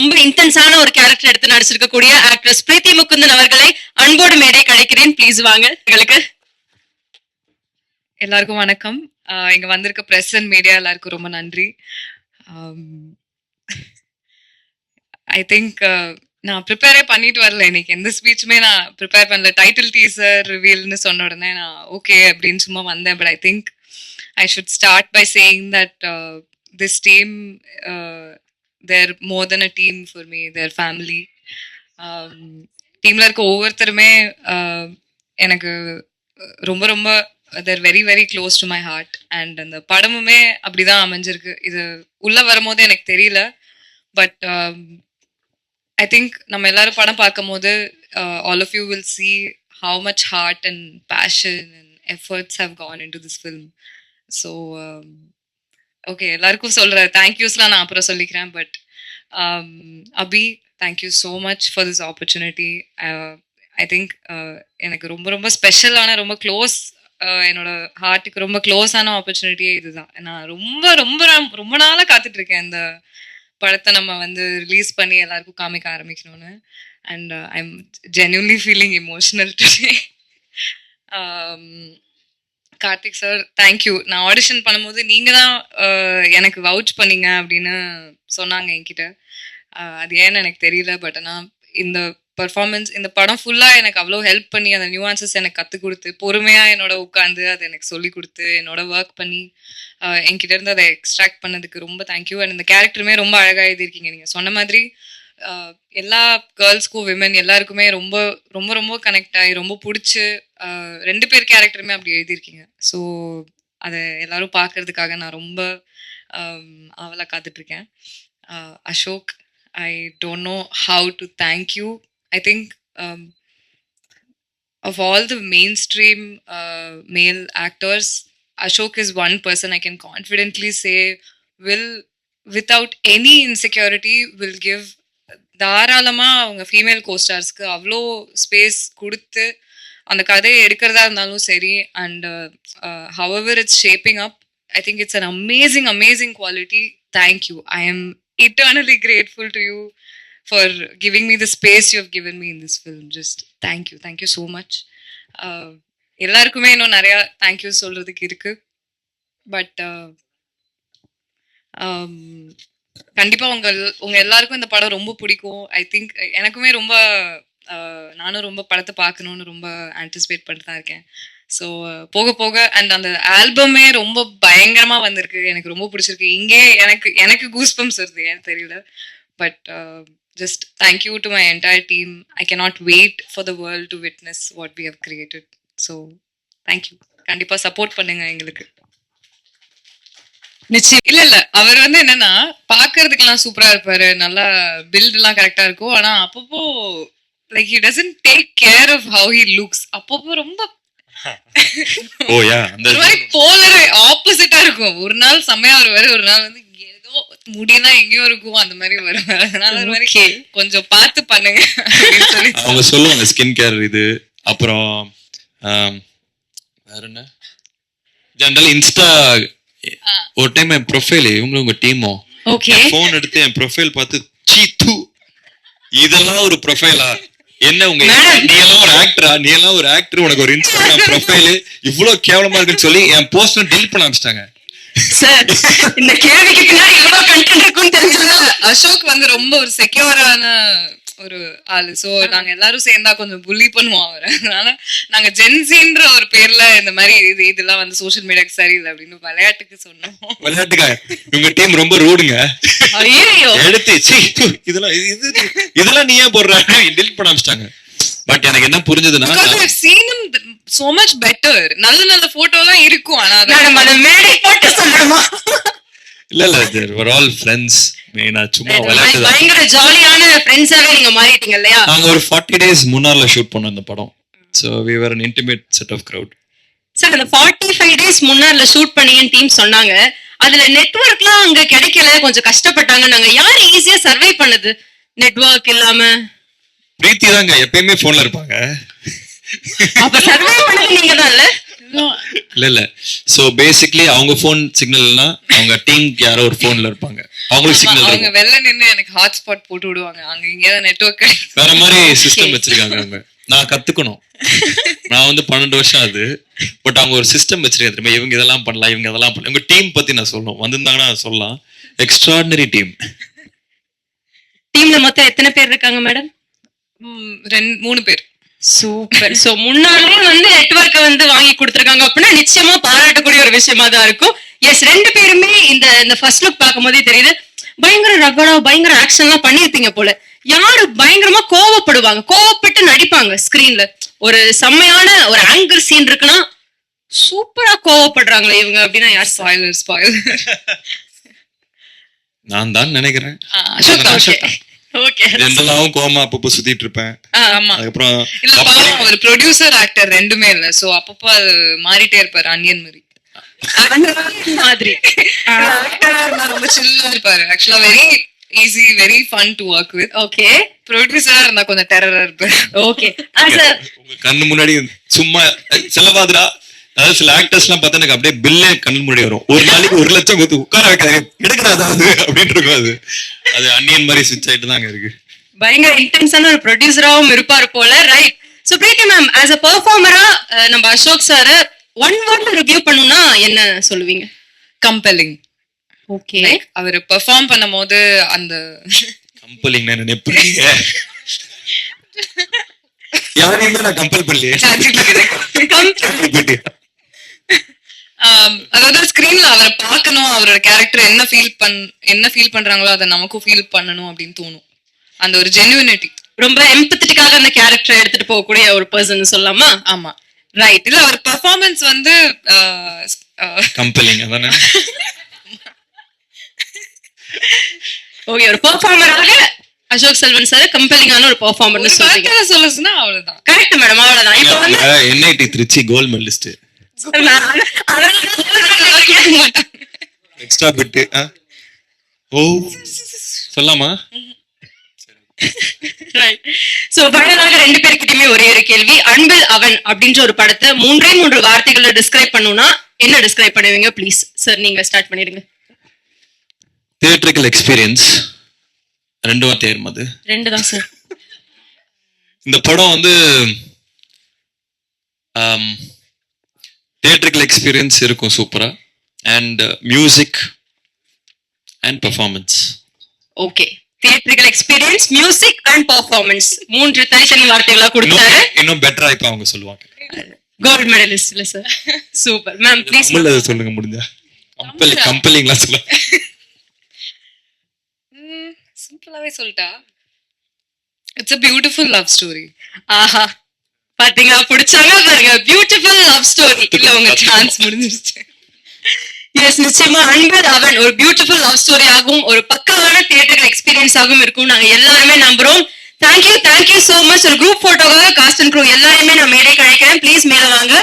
ரொம்ப இன்டென்ஸான ஒரு கேரக்டர் எடுத்து நடிச்சிருக்கக்கூடிய ஆக்ட்ரஸ் பிரீத்தி முகுந்தன் அவர்களை அன்போடு மேடை கிடைக்கிறேன். ப்ளீஸ் வாங்க. உங்களுக்கு எல்லாருக்கும் வணக்கம். இங்க வந்திருக்க பிரஸ் அண்ட் மீடியா எல்லாருக்கும் ரொம்ப நன்றி. ஐ திங்க் நான் ப்ரிப்பேரே பண்ணிட்டு வரல. இன்னைக்கு எந்த ஸ்பீச்சுமே நான் ப்ரிப்பேர் பண்ணல. டைட்டில் டீசர் ரிவீல்னு சொன்ன உடனே நான் ஓகே அப்படின்னு சும்மா வந்தேன். But I think I should start by saying that this team they're more than a team for me, they're family. டீம்ல இருக்க ஒவ்வொருத்தருமே எனக்கு ரொம்ப ரொம்ப they're very very close to my heart. And அந்த படமுமே அப்படிதான் அமைஞ்சிருக்கு. இது உள்ள வரும்போது எனக்கு தெரியல. பட் ஐ திங்க் நம்ம எல்லாரும் படம் பார்க்கும் போது all of you will see how much heart and passion and efforts have gone into this film. So okay, எல்லாருக்கும் சொல்ற தேங்க்யூஸ்லாம் நான் அப்புறம் சொல்லிக்கிறேன். But Abhi, thank you so much for this opportunity. I think எனக்கு ரொம்ப ரொம்ப ஸ்பெஷலான, ரொம்ப க்ளோஸ், என்னோட ஹார்ட்டுக்கு ரொம்ப க்ளோஸான ஆப்பர்ச்சுனிட்டியே இதுதான். நான் ரொம்ப ரொம்ப ரொம்ப நாளாக காத்துட்டு இருக்கேன் இந்த படத்தை நம்ம வந்து ரிலீஸ் பண்ணி எல்லாருக்கும் காமிக்க ஆரம்பிக்கணும்னு. And I am genuinely feeling emotional today. Karthik sir, thank you. நான் ஆடிஷன் பண்ணும்போது நீங்கள் தான் எனக்கு வவுச் பண்ணீங்க அப்படின்னு சொன்னாங்க என்கிட்ட. அது ஏன்னு எனக்கு தெரியல. பட் ஆனால் இந்த பர்ஃபார்மன்ஸ், இந்த படம் ஃபுல்லாக எனக்கு அவ்வளோ ஹெல்ப் பண்ணி அந்த நியூஆன்சஸ் எனக்கு கற்றுக் கொடுத்து, பொறுமையாக என்னோட உட்காந்து அதை எனக்கு சொல்லி கொடுத்து, என்னோட ஒர்க் பண்ணி என்கிட்ட இருந்து அதை எக்ஸ்ட்ராக்ட் பண்ணதுக்கு ரொம்ப தேங்க்யூ. அண்ட் இந்த கேரக்டருமே ரொம்ப அழகாக எழுதியிருக்கீங்க. நீங்கள் சொன்ன மாதிரி எல்லா கேர்ள்ஸ்க்கும், விமன் எல்லாருக்குமே ரொம்ப ரொம்ப ரொம்ப கனெக்ட் ஆகி ரொம்ப பிடிச்சி 2 பேர் கேரக்டருமே அப்படி எழுதியிருக்கீங்க. ஸோ அதை எல்லாரும் பார்க்கறதுக்காக நான் ரொம்ப ஆவலாக காத்துட்ருக்கேன். Ashok, I don't know how to thank you. I think of all the mainstream male actors, Ashok is one person I can confidently say will, without any insecurity, will give தாராளமா அவங்க ஃபீமேல் கோஸ்டார்ஸ்க்கு அவ்வளோ space கொடுத்து அந்த கதையை எடுக்கிறதா இருந்தாலும் சரி. And however it's shaping up, I think it's an amazing quality. Thank you. I am eternally grateful to you for giving me the space you have given me in this film. Just thank you so much. எல்லாருக்குமே இன்னும் நிறைய thank you சொல்றதுக்கு இருக்கு. But கண்டிப்பா உங்க எல்லாருக்கும் இந்த படம் ரொம்ப பிடிக்கும். ஐ திங்க் எனக்குமே ரொம்ப நானும் ரொம்ப படத்தை பார்க்கணும்னு ரொம்ப ஆன்டிசிபேட் பண்ணிட்டு தான் இருக்கேன். ஸோ போக போக அண்ட் அந்த ஆல்பமே ரொம்ப பயங்கரமா வந்திருக்கு. எனக்கு ரொம்ப பிடிச்சிருக்கு. இங்கே எனக்கு கூஸ் பம்ப்ஸ் வருது, ஏன்னு தெரியல. But just thank you to my entire team. I cannot wait for the world to witness what we have created. So thank you. கண்டிப்பா சப்போர்ட் பண்ணுங்க எங்களுக்கு. நிச்சயம். இல்ல அவர் வந்து என்னன்னா பாக்குறதுக்கெல்லாம் சூப்பரா இருப்பாரு, நல்லா பில்ட் எல்லாம் கரெக்டா இருக்கும். ஆனா அப்பப்போ like he doesn't take care of how he looks. அப்பப்போ ரொம்ப போலர் ஆப்போசிட்டா இருக்கும். ஒரு நாள் செம்மையா வருவாரு, ஒரு நாள் வந்து ஏதோ முடியெல்லாம் எங்கேயோ இருக்கும், அந்த மாதிரி வருவாரு. அதனால ஒரு மாதிரி கொஞ்சம் பார்த்து பண்ணுங்க அப்படின்னு சொல்லி அவங்க சொல்லுவாங்க. ஸ்கின் கேர் இது, அப்புறம் வேற என்ன, ஜெனரல் இன்ஸ்டா ஒரு டைம் என் ப்ரொஃபைல் இவங்களும் உங்க டீமும் போன் எடுத்து என் ப்ரொஃபைல் பார்த்து சீத்து இதெல்லாம் ஒரு ப்ரொஃபைலா, என்ன உங்க நீ எல்லாம் ஒரு ஆக்டரா, நீ எல்லாம் ஒரு ஆக்டர், உனக்கு ஒரு இன்ஸ்டாகிராம் ப்ரொஃபைல் இவ்வளவு கேவலமா இருக்குன்னு சொல்லி என் போஸ்ட் டெலிட் பண்ண ஆரம்பிச்சிட்டாங்க. இந்த கேள்விக்கு பின்னாடி இவ்வளவு கண்டென்ட் இருக்குன்னு தெரிஞ்சது. அசோக் வந்து ரொம்ப ஒரு செக்யூரான ஒரு ஆளு. ஸோ நாங்க எல்லாரும் சேர்ந்தா கொஞ்சம் புள்ளி பண்ணுவோம் அவரை. அதனால நாங்க ஜென்சின்ற ஒரு பேர்ல இந்த மாதிரி இதெல்லாம் வந்து சோசியல் மீடியாக்கு சரியில்லை அப்படின்னு விளையாட்டுக்கு சொன்னோம். விளையாட்டுக்காக உங்க டீம் ரொம்ப ரூடுங்க. எடுத்து இதெல்லாம் நீ ஏன் போடுற டெலிட் பண்ண ஆரம்பிச்சிட்டாங்க. பட் எனக்கு என்ன புரிஞ்சதுன்னா so much better. நல்ல போட்டோலாம் இருக்கும். ஆனா இல்ல they were all friends. நான் சும்மா விளையாட்டு தான். பயங்கர ஜாலியான ஃப்ரெண்ட்ஸாவே நீங்க மாறிட்டீங்க இல்லையா? நாங்க ஒரு 40 days முன்னார்ல ஷூட் பண்ணோம் இந்த படம். So we were an intimate set of crowd. Sir, அந்த 45 days முன்னார்ல ஷூட் பண்ணீங்கன்னு டீம் சொன்னாங்க. அதுல நெட்வொர்க்லாம் அங்க கிடைக்கல, கொஞ்சம் கஷ்டப்பட்டாங்க. நாங்க யாரு ஈஸியா சர்வை பண்ணது நெட்வொர்க் இல்லாம? பிரீத்தி தாங்க எப்பயுமே போன்ல இருப்பாங்க. அப்ப சர்வை பண்ணது நீங்க தான் இல்ல? இல்ல சோ பேசிக்கலி அவங்க போன் சிக்னல்னா அவங்க டீமுக்கு யாரோ ஒரு போன்ல இருப்பாங்க. அவங்களுக்கு சிக்னல் அவங்க இருக்கும். வெளில நின்று எனக்கு ஹாட்ஸ்பாட் போட்டு விடுவாங்க. அங்க எங்கேயாவது நெட்வொர்க் வேற மாதிரி சிஸ்டம் வச்சிருக்காங்க அவங்க. நான் கத்துக்கணும். நான் வந்து 12 வருஷம் ஆகுது. பட் அவங்க ஒரு சிஸ்டம் வச்சிருக்காங்க தெரியுமா, இவங்க இதெல்லாம் பண்ணலாம், இவங்க இதெல்லாம் பண்ணலாம். உங்க டீம் பத்தி நான் சொல்லணும், வந்திருந்தாங்கன்னா சொல்லலாம். எக்ஸ்ட்ராடினரி டீம்ல மொத்தம் எத்தனை பேர் இருக்காங்க மேடம்? 3 பேர். சூப்பர். சோ முன்னாலே வந்து நெட்வொர்க்க வந்து வாங்கி கொடுத்திருக்காங்க அப்படின்னா நிச்சயமா பாராட்டக்கூடிய ஒரு விஷயமா தான் இருக்கும். எஸ், 2 பேருமே இந்த ஃபர்ஸ்ட் லுக் பார்க்கும்போதே தெரியுது பயங்கர ரகடா பயங்கர ஆக்ஷன் எல்லாம் பண்ணிருப்பீங்க போல. யாரு பயங்கரமா கோவப்படுவாங்க, கோவப்பட்டு நடிப்பாங்க ஸ்கிரீன்ல. ஒரு செம்மையான ஒரு ஆங்கர் சீன் இருக்குன்னா சூப்பரா கோவப்படுறாங்களே இவங்க அப்படின்னா யார்? ஸ்பாயிலர் நான் தான் நினைக்கிறேன். ஓகே. ஜென்ரலாவும் கோமா அப்பப்போ சுத்திட்டு இருப்பேன். ஆமா. அதுக்கப்புறம் இல்ல பாவம், அவர் ப்ரொடியூசர் ஆக்டர் ரெண்டுமே இல்ல. சோ அப்பப்போ அது மாறிட்டே இருப்பாரு, அனியன் மாதிரி மாதிரி. ரொம்ப சில்லா இருப்பாரு. ஆக்சுவலா very easy, very fun to work with. Okay. ப்ரொடியூசரா இருந்தா கொஞ்சம் டெரரா இருப்பாரு. ஓகே. உங்க கண்ணு முன்னாடி சும்மா செலவாதுரா. அதாவது சில ஆக்டர்ஸ் எல்லாம் பார்த்தா எனக்கு அப்படியே பில்லே கண்ணு முன்னாடி வரும். ஒரு நாளைக்கு 1 லட்சம் கொடுத்து உட்கார வைக்காது, எடுக்கிறாதா அது அப்படின்னு இருக்கும். அது அன்னியன் மாதிரி ஸ்விட்ச் ஆயிட்டு தாங்க இருக்கு. பயங்கர இன்டென்ஸான ஒரு ப்ரொடியூசராவும் இருப்பாரு போல. Right. So Preethi ma'am, as a பெர்ஃபார்மரா நம்ம அசோக் சார் ஒன் வேர்ட்ல ரிவ்யூ பண்ணனும்னா என்ன சொல்லுவீங்க? கம்பெல்லிங். ஓகே. அவர் பெர்ஃபார்ம் பண்ணும்போது அந்த கம்பெல்லிங் நான் நினைப்பீங்க. யாரையுமே நான் கம்பல் பண்ணலையே. அதாவது ஸ்கிரீன்ல அவரை பார்க்கணும், அவரோட கேரக்டர் என்ன ஃபீல் பண்றாங்களோ அதை நமக்கும் ஃபீல் பண்ணணும் அப்படின்னு தோணும். அந்த ஒரு ஜெனுவினிட்டி, ரொம்ப எம்பத்தட்டிக்காக அந்த கேரக்டரை எடுத்துட்டு போகக்கூடிய ஒரு பர்சன் சொல்லலாமா? ஆமா, ரைட். இல்ல அவர் பெர்ஃபார்மன்ஸ் வந்து கம்பெல்லிங் அதானே. ஓகே, ஒரு பெர்ஃபார்மராக அசோக் செல்வன் சார் கம்பெல்லிங்கான ஒரு பெர்ஃபார்மர்னு சொல்றீங்க. சொல்லுச்சுன்னா அவ்வளவுதான். கரெக்ட் மேடம், அவ்வளவுதான். இப்போ வந்து NIT Trichy gold medalist. Extra bit. ஓ சொல்லாமா? சோ ஃபைனலாக 2 பேர்கிட்டயுமே ஒரே ஒரு கேள்வி. அன்பில் அவன் அப்படின்ற ஒரு படத்தை 3 வார்த்தைகளை டிஸ்கிரைப் பண்ணனும்னா என்ன டிஸ்கிரைப் பண்ணுவீங்க? ப்ளீஸ் சார், நீங்க ஸ்டார்ட் பண்ணிடுங்க. Theatrical experience. 2 வார்த்தை ஏறுமாது? 2 தான் சார். இந்த படம் வந்து தியேட்ரிக்கல் எக்ஸ்பீரியன்ஸ் இருக்கும் சூப்பரா. And music and performance. Okay, theatrical experience, music and performance 3 தனித்தனி வார்த்தைகளா கொடுத்தாரு. இன்னும் பெட்டரா இப்ப அவங்க சொல்லுவாங்க. கோல்ட் மெடலிஸ்ட் இல்ல சார். சூப்பர் மேம், ப்ளீஸ் தமிழ்ல சொல்லுங்க முடிஞ்சா. கம்பெல்லிங்ல சொல்லுங்க. சிம்பிளாவே சொல்லிட்டா, it's a beautiful love story. ஆஹா, பாத்தீங்களா, பிடிச்சாங்க பாருங்க. Beautiful love story. இல்ல உங்க சான்ஸ் முடிஞ்சிருச்சு. எஸ், நிச்சயமா அன்பில் அவன் ஒரு பியூட்டிஃபுல் லவ் ஸ்டோரி ஆகும், ஒரு பக்காவான தியேட்டர் எக்ஸ்பீரியன்ஸ் ஆகும் இருக்கும் நாங்க எல்லாருமே நம்புறோம். Thank you so much. ஒரு குரூப் போட்டோவாக காஸ்ட் அண்ட் க்ரூ எல்லாருமே நான் மேடை கழிக்கிறேன். ப்ளீஸ் மேல வாங்க.